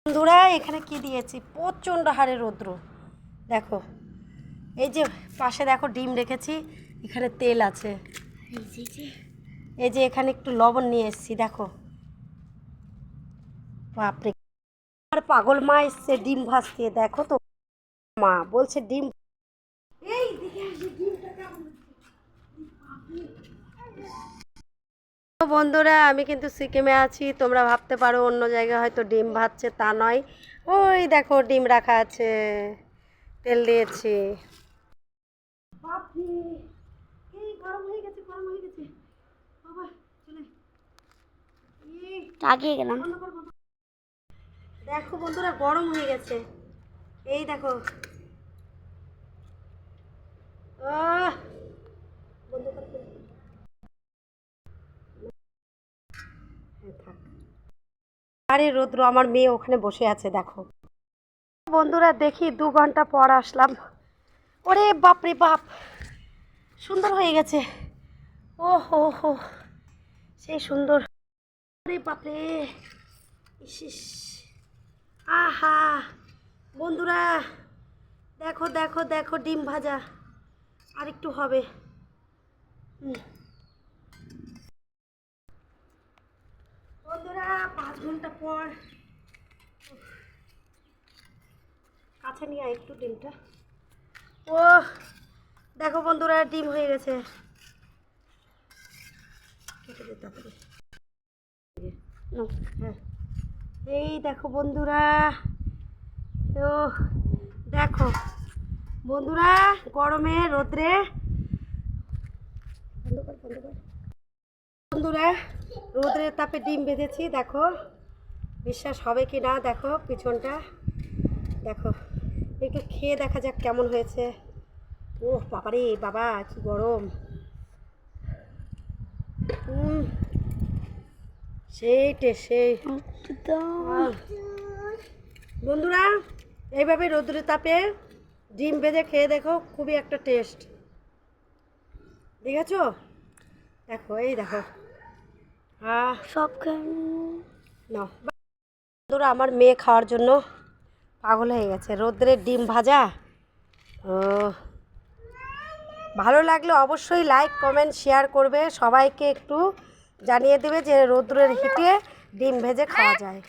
বন্ধুরা এখানে কি দিয়েছি, প্রচণ্ড হারে রৌদ্র। দেখো এই যে পাশে দেখো ডিম রেখেছি, এখানে তেল আছে, এই যে এখানে একটু লবণ নিয়ে এসেছি। দেখো বাপরে, আর পাগল মা এসছে ডিম ভাজতে। দেখো তো মা বলছে ডিম, এই দিকে আসি ডিমটা কেমন। বন্ধুরা আমি কিন্তু সিকিমে আছি, তোমরা ভাবতে পারো অন্য জায়গায় হয়তো ডিম ভাজছে, তা নয়। ওই দেখো ডিম রাখা আছে, তেল দিয়েছি। বাপরে, এই গরম হয়ে গেছে, গরম হয়ে গেছে বাবা, চলে আগিয়ে গেলাম। দেখো বন্ধুরা গরম হয়ে গেছে, এই দেখো। বন্ধ করে ফেল। থাক। আরে রৌদ্র, আমার মেয়ে ওখানে বসে আছে দেখো। বন্ধুরা দেখি 2 ঘন্টা পর আসলাম। ওরে বাপরে বাপ, সুন্দর হয়ে গেছে। ও হো হো, সেই সুন্দর। আরে বাপরে, ইস, আহা বন্ধুরা দেখো দেখো দেখো ডিম ভাজা, আর একটু হবে। বন্ধুরা 5 ঘন্টা পর, কাছে নিয়ে আয় একটু ডিমটা। ও দেখো বন্ধুরা ডিম হয়ে গেছে, কেটে দে তাড়াতাড়ি। হ্যাঁ এই দেখো বন্ধুরা, ও দেখো বন্ধুরা গরমে রোদ্রে, বন্ধুরা রোদ্রের তাপে ডিম বেঁধেছি। দেখো বিশ্বাস হবে কি না, দেখো পিছনটা দেখো, একটু খেয়ে দেখা যাক কেমন হয়েছে। ও বাবারে বাবা, কি গরম। সেই টেস্ট, সেই। বন্ধুরা এইভাবে রোদ্রের তাপে ডিম ভেজে খেয়ে দেখো, খুবই একটা টেস্ট। দেখেছো, দেখো এই দেখো। সব নাও বন্ধুরা, আমার মেয়ে খাওয়ার জন্য পাগল হয়ে গেছে। রোদ্রের ডিম ভাজা। ও ভালো লাগলে অবশ্যই লাইক কমেন্ট শেয়ার করবে, সবাইকে একটু জানিয়ে দেবে যে রোদ্রের হিটে ডিম ভেজে খাওয়া যায়।